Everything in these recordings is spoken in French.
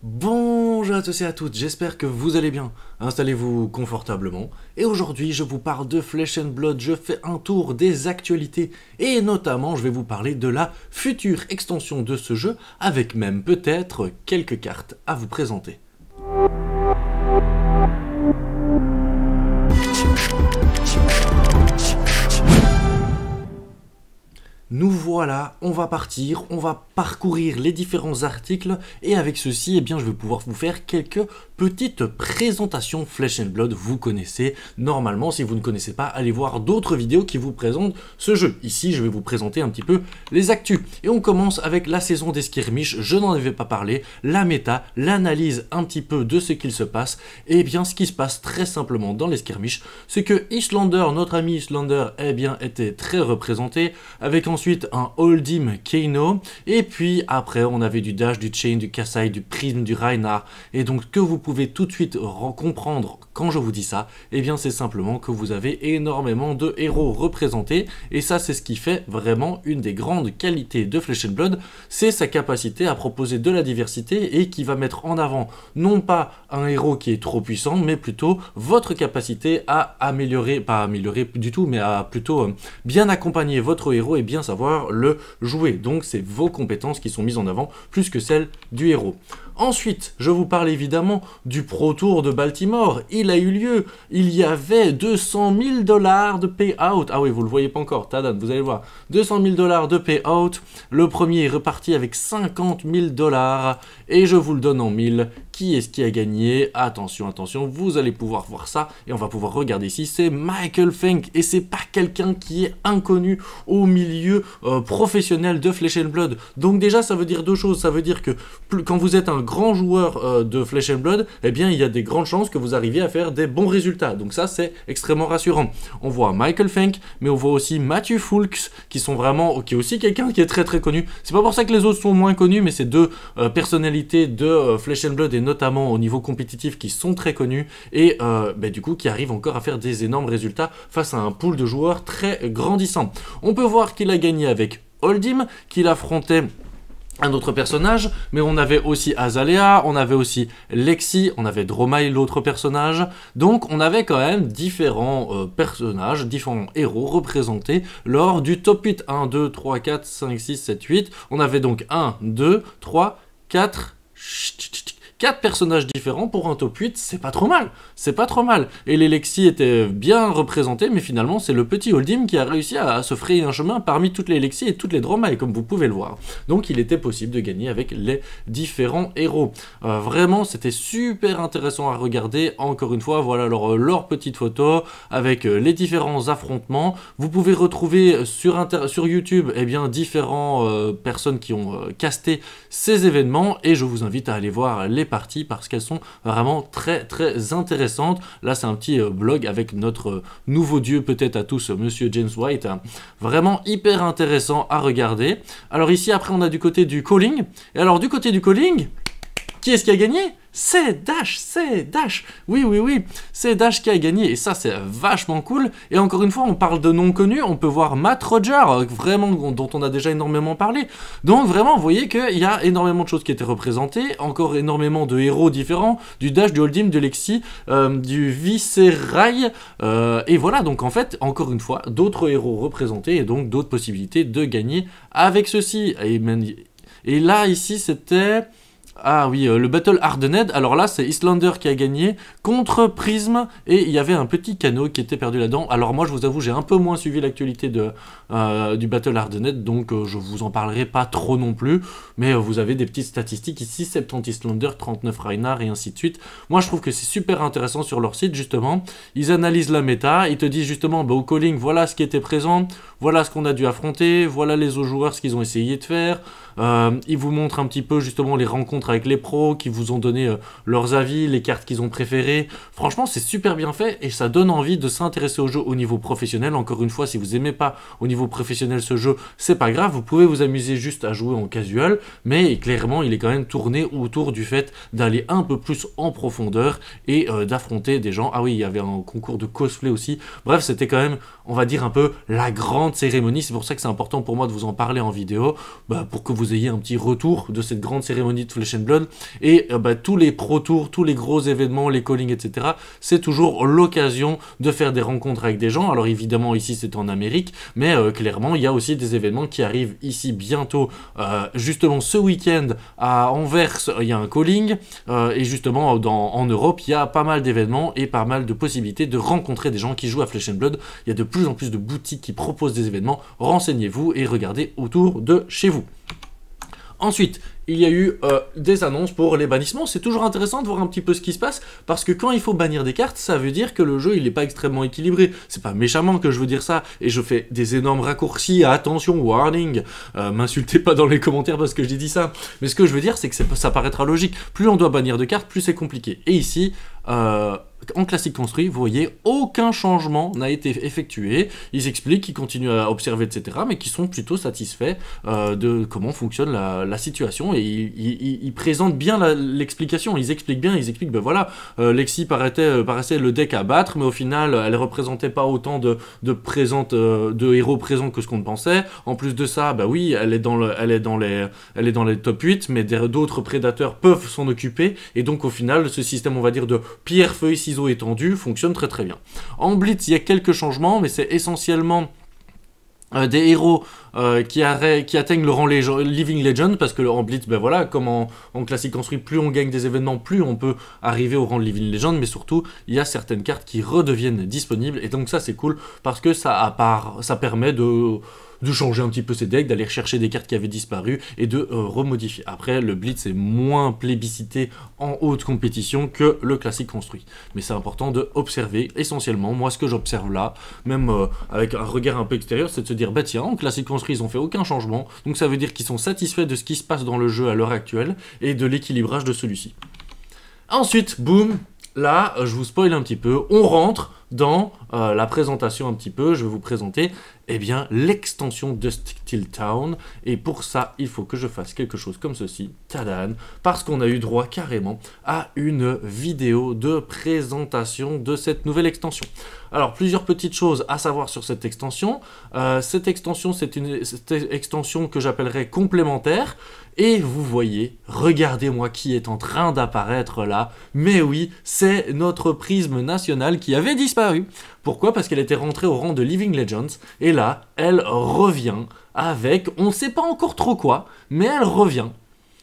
Bonjour à tous et à toutes, j'espère que vous allez bien. Installez-vous confortablement. Et aujourd'hui, je vous parle de Flesh and Blood. Je fais un tour des actualités. Et notamment, je vais vous parler de la future extension de ce jeu, avec même peut-être quelques cartes à vous présenter. Nous voilà, on va partir, on va parcourir les différents articles et avec ceci, eh bien, je vais pouvoir vous faire quelques petites présentations Flesh and Blood. Vous connaissez, normalement, si vous ne connaissez pas, allez voir d'autres vidéos qui vous présentent ce jeu. Ici, je vais vous présenter un petit peu les actus. Et on commence avec la saison des skirmishes, je n'en avais pas parlé, la méta, l'analyse un petit peu de ce qu'il se passe. Et bien, ce qui se passe très simplement dans les skirmishes, c'est que Islander, notre ami Islander, eh bien, était très représenté, avec ensuite un Holdim Kano, et puis après on avait du Dash, du Chain, du Kassai, du Prism, du Reinhardt, et donc que vous pouvez tout de suite comprendre quand je vous dis ça, et bien c'est simplement que vous avez énormément de héros représentés, et ça c'est ce qui fait vraiment une des grandes qualités de Flesh and Blood, c'est sa capacité à proposer de la diversité et qui va mettre en avant non pas un héros qui est trop puissant, mais plutôt votre capacité à améliorer, pas améliorer du tout, mais à plutôt bien accompagner votre héros et bien savoir le jouer. Donc c'est vos compétences qui sont mises en avant plus que celles du héros. Ensuite, je vous parle évidemment du Pro Tour de Baltimore. Il a eu lieu. Il y avait 200 000 $ de payout. Ah oui, vous le voyez pas encore, Tadan, vous allez voir. 200 000 $ de payout. Le premier est reparti avec 50 000 $. Et je vous le donne en 1000. Qui est-ce qui a gagné? Attention, attention, vous allez pouvoir voir ça. Et on va pouvoir regarder ici. C'est Michael Fenk. Et c'est pas quelqu'un qui est inconnu au milieu professionnel de Flesh and Blood. Donc déjà, ça veut dire deux choses. Ça veut dire que quand vous êtes un grand joueur de Flesh and Blood, eh bien il y a des grandes chances que vous arriviez à faire des bons résultats. Donc ça c'est extrêmement rassurant. On voit Michael Fenk, mais on voit aussi Matthew Fulks, qui sont vraiment, qui est aussi quelqu'un qui est très très connu. C'est pas pour ça que les autres sont moins connus, mais c'est deux personnalités de Flesh and Blood et notamment au niveau compétitif qui sont très connus et du coup qui arrivent encore à faire des énormes résultats face à un pool de joueurs très grandissant. On peut voir qu'il a gagné avec Holdim, qu'il affrontait un autre personnage, mais on avait aussi Azalea, on avait aussi Lexi, on avait Dromai, l'autre personnage. Donc on avait quand même différents personnages, différents héros représentés lors du top 8. 1, 2, 3, 4, 5, 6, 7, 8. On avait donc 1, 2, 3, 4... 4 personnages différents pour un top 8, c'est pas trop mal, c'est pas trop mal. Et les Lexi étaient bien représentés, mais finalement c'est le petit Holdim qui a réussi à se frayer un chemin parmi toutes les Lexi et toutes les Dromai, comme vous pouvez le voir. Donc il était possible de gagner avec les différents héros. Vraiment, c'était super intéressant à regarder. Encore une fois, voilà leur petite photo avec les différents affrontements. Vous pouvez retrouver sur YouTube différentes personnes qui ont casté ces événements, et je vous invite à aller voir les parties parce qu'elles sont vraiment très très intéressantes. Là c'est un petit blog avec notre nouveau dieu peut-être à tous, monsieur James White, vraiment hyper intéressant à regarder. Alors ici après on a du côté du calling, et alors du côté du calling, qui est-ce qui a gagné? C'est Dash, oui, c'est Dash qui a gagné, et ça c'est vachement cool. Et encore une fois, on parle de noms connus, on peut voir Matt Roger, vraiment, dont on a déjà énormément parlé. Donc vraiment, vous voyez qu'il y a énormément de choses qui étaient représentées, encore énormément de héros différents, du Dash, du Holdim, du Lexi, du Viscerai, et voilà, donc en fait, encore une fois, d'autres héros représentés, et donc d'autres possibilités de gagner avec ceci. Et là, ici, c'était... Ah oui, le Battle Hardened, alors là c'est Islander qui a gagné contre Prism, et il y avait un petit canot qui était perdu là-dedans. Alors moi je vous avoue, j'ai un peu moins suivi l'actualité du Battle Hardened, donc je vous en parlerai pas trop non plus, mais vous avez des petites statistiques ici, 70 Islander, 39 Reinhardt et ainsi de suite. Moi je trouve que c'est super intéressant sur leur site justement, ils analysent la méta, ils te disent justement au calling, voilà ce qui était présent, voilà ce qu'on a dû affronter, voilà les autres joueurs ce qu'ils ont essayé de faire. Ils vous montrent un petit peu justement les rencontres avec les pros qui vous ont donné leurs avis, les cartes qu'ils ont préférées. Franchement c'est super bien fait et ça donne envie de s'intéresser au jeu au niveau professionnel. Encore une fois, si vous aimez pas au niveau professionnel ce jeu, c'est pas grave, vous pouvez vous amuser juste à jouer en casual, mais clairement il est quand même tourné autour du fait d'aller un peu plus en profondeur et d'affronter des gens. Ah oui, il y avait un concours de cosplay aussi. Bref, c'était quand même, on va dire, un peu la grande cérémonie. C'est pour ça que c'est important pour moi de vous en parler en vidéo, pour que vous ayez un petit retour de cette grande cérémonie de Flesh Flesh and Blood, et tous les Pro Tours, tous les gros événements, les callings, etc., c'est toujours l'occasion de faire des rencontres avec des gens. Alors évidemment ici c'est en Amérique, mais clairement il y a aussi des événements qui arrivent ici bientôt. Justement ce week-end à Anvers il y a un calling, et justement en Europe il y a pas mal d'événements et pas mal de possibilités de rencontrer des gens qui jouent à Flesh and Blood. Il y a de plus en plus de boutiques qui proposent des événements. Renseignez-vous et regardez autour de chez vous. Ensuite, il y a eu des annonces pour les bannissements. C'est toujours intéressant de voir un petit peu ce qui se passe, parce que quand il faut bannir des cartes, ça veut dire que le jeu il n'est pas extrêmement équilibré. C'est pas méchamment que je veux dire ça, et je fais des énormes raccourcis, attention, warning, m'insultez pas dans les commentaires parce que j'ai dit ça. Mais ce que je veux dire, c'est que ça paraîtra logique. Plus on doit bannir de cartes, plus c'est compliqué. Et ici, en classique construit, vous voyez, aucun changement n'a été effectué. Ils expliquent qu'ils continuent à observer, etc., mais qu'ils sont plutôt satisfaits de comment fonctionne la situation, et ils présentent bien l'explication. Ils expliquent bien, ben voilà, Lexi paraissait le deck à battre, mais au final, elle représentait pas autant de héros présents que ce qu'on pensait. En plus de ça, bah oui, elle est dans les top 8, mais d'autres prédateurs peuvent s'en occuper, et donc au final, ce système, on va dire, de pierre, feuille, ciseaux étendu fonctionne très très bien. En Blitz, il y a quelques changements, mais c'est essentiellement des héros qui atteignent le rang Living Legend, parce que en Blitz, ben voilà, comme en classique construit, plus on gagne des événements, plus on peut arriver au rang de Living Legend, mais surtout, il y a certaines cartes qui redeviennent disponibles, et donc ça c'est cool, parce que ça permet de changer un petit peu ses decks, d'aller chercher des cartes qui avaient disparu et de remodifier. Après, le Blitz est moins plébiscité en haute compétition que le classique construit. Mais c'est important de observer essentiellement. Moi, ce que j'observe là, même avec un regard un peu extérieur, c'est de se dire, bah tiens, en classique construit, ils ont fait aucun changement. Donc ça veut dire qu'ils sont satisfaits de ce qui se passe dans le jeu à l'heure actuelle et de l'équilibrage de celui-ci. Ensuite, boum, là, je vous spoil un petit peu, on rentre dans la présentation un petit peu. Je vais vous présenter l'extension de Steel Town, et pour ça il faut que je fasse quelque chose comme ceci, tadam, parce qu'on a eu droit carrément à une vidéo de présentation de cette nouvelle extension. Alors plusieurs petites choses à savoir sur cette extension. Cette extension, c'est une extension que j'appellerais complémentaire, et vous voyez, regardez-moi qui est en train d'apparaître là, mais oui, c'est notre prisme national qui avait disparu. Pourquoi? Parce qu'elle était rentrée au rang de Living Legends, et là, elle revient avec, on ne sait pas encore trop quoi, mais elle revient.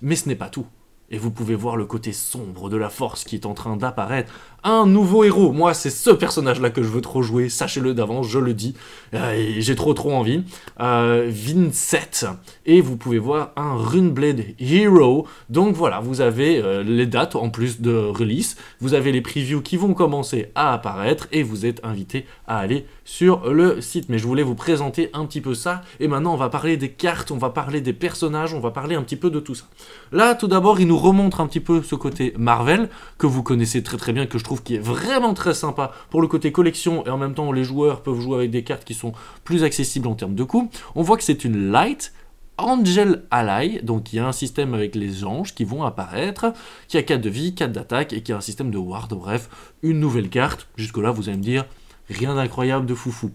Mais ce n'est pas tout. Et vous pouvez voir le côté sombre de la force qui est en train d'apparaître. Un nouveau héros. Moi, c'est ce personnage-là que je veux trop jouer. Sachez-le d'avance, je le dis. Et j'ai trop envie. Vincent. Et vous pouvez voir un Runeblade Hero. Donc voilà, vous avez les dates en plus de release. Vous avez les previews qui vont commencer à apparaître. Et vous êtes invité à aller sur le site. Mais je voulais vous présenter un petit peu ça. Et maintenant, on va parler des cartes, on va parler des personnages, on va parler un petit peu de tout ça. Là, tout d'abord, il nous remontre un petit peu ce côté Marvel, que vous connaissez très très bien, que je trouve qui est vraiment très sympa pour le côté collection, et en même temps, les joueurs peuvent jouer avec des cartes qui sont plus accessibles en termes de coût. On voit que c'est une Light Angel Ally, donc il y a un système avec les anges qui vont apparaître, qui a 4 de vie, 4 d'attaque, et qui a un système de ward, bref, une nouvelle carte. Jusque-là, vous allez me dire, rien d'incroyable, de foufou.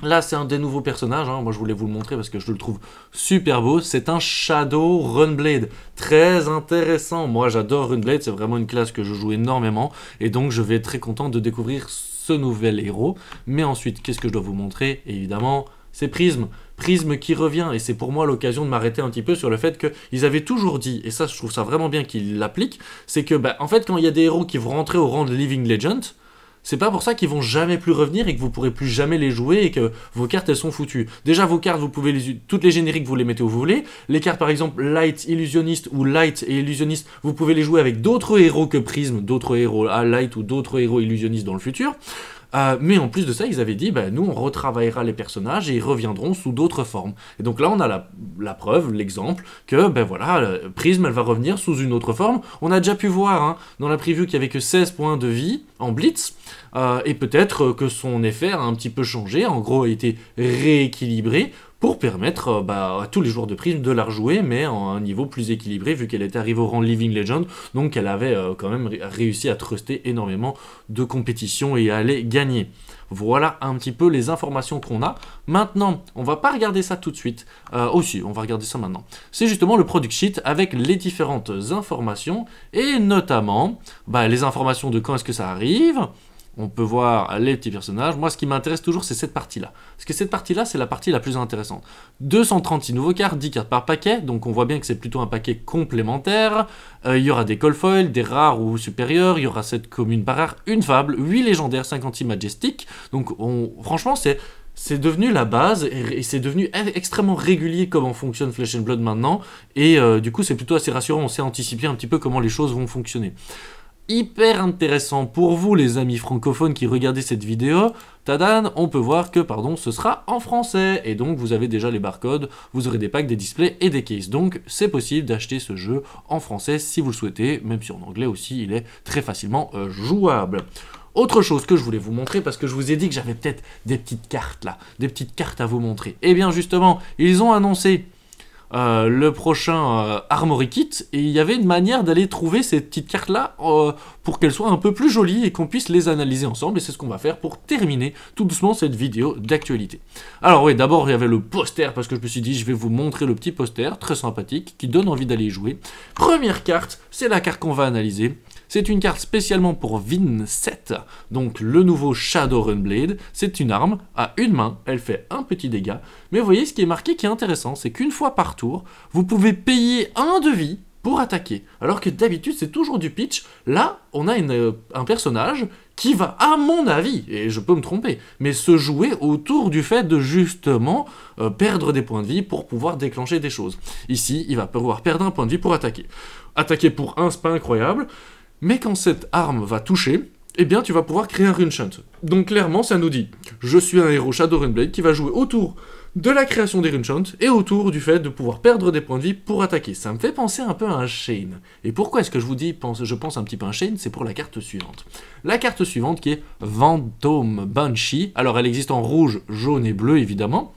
Là, c'est un des nouveaux personnages, hein. Moi je voulais vous le montrer parce que je le trouve super beau. C'est un Shadow Runeblade, très intéressant. Moi j'adore Runeblade, c'est vraiment une classe que je joue énormément, et donc je vais être très content de découvrir ce nouvel héros. Mais ensuite, qu'est-ce que je dois vous montrer? Évidemment, c'est Prism. Prism qui revient, et c'est pour moi l'occasion de m'arrêter un petit peu sur le fait qu'ils avaient toujours dit, et ça je trouve ça vraiment bien qu'ils l'appliquent, c'est que en fait quand il y a des héros qui vont rentrer au rang de Living Legend, c'est pas pour ça qu'ils vont jamais plus revenir et que vous pourrez plus jamais les jouer et que vos cartes elles sont foutues. Déjà vos cartes, vous pouvez toutes les génériques vous les mettez où vous voulez. Les cartes par exemple Light Illusionniste ou Light et Illusionniste, vous pouvez les jouer avec d'autres héros que Prism, d'autres héros à Light ou d'autres héros illusionnistes dans le futur. Mais en plus de ça, ils avaient dit, nous on retravaillera les personnages et ils reviendront sous d'autres formes. Et donc là, on a la preuve, l'exemple, que voilà, Prism, elle va revenir sous une autre forme. On a déjà pu voir dans la preview qu'il n'y avait que 16 points de vie en Blitz, et peut-être que son effet a un petit peu changé, en gros a été rééquilibré, pour permettre à tous les joueurs de Prism de la rejouer, mais à un niveau plus équilibré, vu qu'elle était arrivée au rang Living Legend, donc elle avait quand même réussi à truster énormément de compétitions et à aller gagner. Voilà un petit peu les informations qu'on a. Maintenant, on va pas regarder ça tout de suite. Aussi, on va regarder ça maintenant. C'est justement le product sheet avec les différentes informations, et notamment les informations de quand est-ce que ça arrive. On peut voir les petits personnages. Moi, ce qui m'intéresse toujours, c'est cette partie-là. Parce que cette partie-là, c'est la partie la plus intéressante. 236 nouveaux cartes, 10 cartes par paquet. Donc, on voit bien que c'est plutôt un paquet complémentaire. Il y aura des call foils, des rares ou supérieurs. Il y aura 7 communes par rare, une fable, 8 légendaires, 56 majestic. Donc, franchement, c'est devenu la base et c'est devenu extrêmement régulier comment fonctionne Flesh and Blood maintenant. Et du coup, c'est plutôt assez rassurant. On sait anticiper un petit peu comment les choses vont fonctionner. Hyper intéressant pour vous les amis francophones qui regardez cette vidéo, tadam, on peut voir que ce sera en français, et donc vous avez déjà les barcodes, vous aurez des packs, des displays et des cases, donc c'est possible d'acheter ce jeu en français si vous le souhaitez, même si en anglais aussi il est très facilement jouable. Autre chose que je voulais vous montrer, parce que je vous ai dit que j'avais peut-être des petites cartes là, des petites cartes à vous montrer, et bien justement, ils ont annoncé le prochain Armory Kit, et il y avait une manière d'aller trouver ces petites cartes là pour qu'elles soient un peu plus jolies et qu'on puisse les analyser ensemble, et c'est ce qu'on va faire pour terminer tout doucement cette vidéo d'actualité. Alors oui, d'abord il y avait le poster, parce que je me suis dit je vais vous montrer le petit poster très sympathique qui donne envie d'aller y jouer. Première carte, c'est la carte qu'on va analyser. C'est une carte spécialement pour Vincett, donc le nouveau Shadowrun Blade. C'est une arme à une main, elle fait un petit dégât. Mais vous voyez, ce qui est marqué qui est intéressant, c'est qu'une fois par tour, vous pouvez payer 1 de vie pour attaquer. Alors que d'habitude, c'est toujours du pitch. Là, on a un personnage qui va, à mon avis, et je peux me tromper, mais se jouer autour du fait de justement perdre des points de vie pour pouvoir déclencher des choses. Ici, il va pouvoir perdre un point de vie pour attaquer. Attaquer pour 1, c'est pas incroyable. Mais quand cette arme va toucher, eh bien tu vas pouvoir créer un rune shunt. Donc clairement ça nous dit, je suis un héros Shadowrun Blade qui va jouer autour de la création des rune shunts et autour du fait de pouvoir perdre des points de vie pour attaquer. Ça me fait penser un peu à un Shane. Et pourquoi est-ce que je vous dis, je pense un petit peu à un Shane? C'est pour la carte suivante. La carte suivante qui est Phantom Banshee. Alors elle existe en rouge, jaune et bleu évidemment.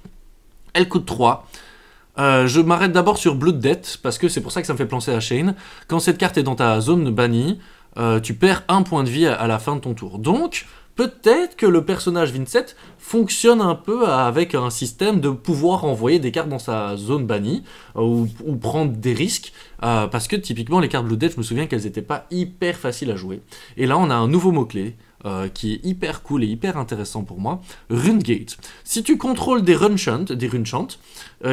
Elle coûte 3. Je m'arrête d'abord sur Blood Debt, parce que c'est pour ça que ça me fait penser à Shane. Quand cette carte est dans ta zone bannie, tu perds 1 point de vie à la fin de ton tour. Donc, peut-être que le personnage Vincett fonctionne un peu avec un système de pouvoir envoyer des cartes dans sa zone bannie, ou prendre des risques, parce que typiquement les cartes Blood Debt, je me souviens qu'elles n'étaient pas hyper faciles à jouer. Et là, on a un nouveau mot-clé, qui est hyper cool et hyper intéressant pour moi, Runegate. Si tu contrôles des rune chants,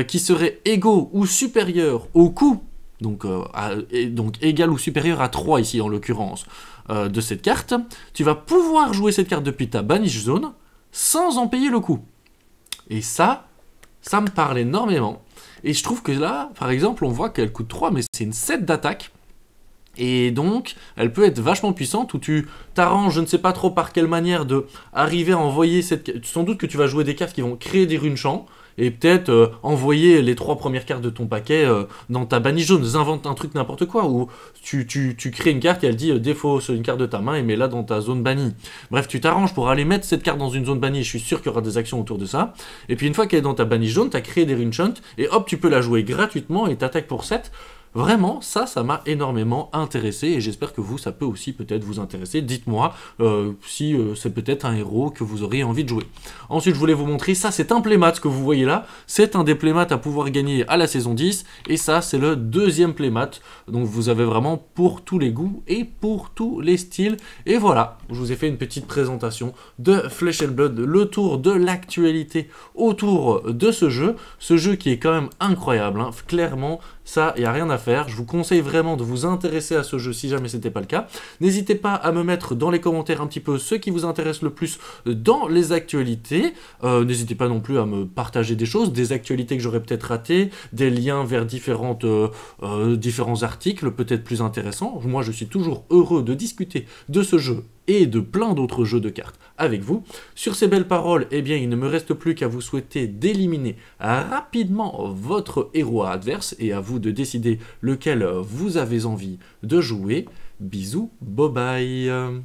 qui seraient égaux ou supérieurs au coût, donc égal ou supérieur à 3 ici en l'occurrence, de cette carte, tu vas pouvoir jouer cette carte depuis ta banish zone sans en payer le coût. Et ça me parle énormément. Et je trouve que là, par exemple, on voit qu'elle coûte 3, mais c'est une 7 d'attaque. Et donc, elle peut être vachement puissante, où tu t'arranges, je ne sais pas trop par quelle manière, de arriver à envoyer cette... Sans doute que tu vas jouer des cartes qui vont créer des runes champs, et peut-être envoyer les 3 premières cartes de ton paquet dans ta bannie jaune. Invente un truc n'importe quoi, où tu crées une carte et elle dit défausse une carte de ta main et mets-la dans ta zone bannie. Bref, tu t'arranges pour aller mettre cette carte dans une zone bannie, je suis sûr qu'il y aura des actions autour de ça. Et puis une fois qu'elle est dans ta bannie jaune, tu as créé des runes shunt, et hop, tu peux la jouer gratuitement et t'attaques pour 7. Vraiment, ça m'a énormément intéressé, et j'espère que vous, ça peut aussi peut-être vous intéresser. Dites-moi si c'est peut-être un héros que vous auriez envie de jouer. Ensuite, je voulais vous montrer, ça c'est un playmat, ce que vous voyez là. C'est un des playmats à pouvoir gagner à la saison 10, et ça c'est le deuxième playmat. Donc vous avez vraiment pour tous les goûts et pour tous les styles. Et voilà, je vous ai fait une petite présentation de Flesh and Blood, le tour de l'actualité autour de ce jeu qui est quand même incroyable, hein. Clairement, ça, il n'y a rien à faire. Je vous conseille vraiment de vous intéresser à ce jeu si jamais ce n'était pas le cas. N'hésitez pas à me mettre dans les commentaires un petit peu ce qui vous intéresse le plus dans les actualités. N'hésitez pas non plus à me partager des choses, des actualités que j'aurais peut-être ratées, des liens vers différents articles peut-être plus intéressants. Moi, je suis toujours heureux de discuter de ce jeu et de plein d'autres jeux de cartes avec vous. Sur ces belles paroles, eh bien, il ne me reste plus qu'à vous souhaiter d'éliminer rapidement votre héros adverse, et à vous de décider lequel vous avez envie de jouer. Bisous, bye bye.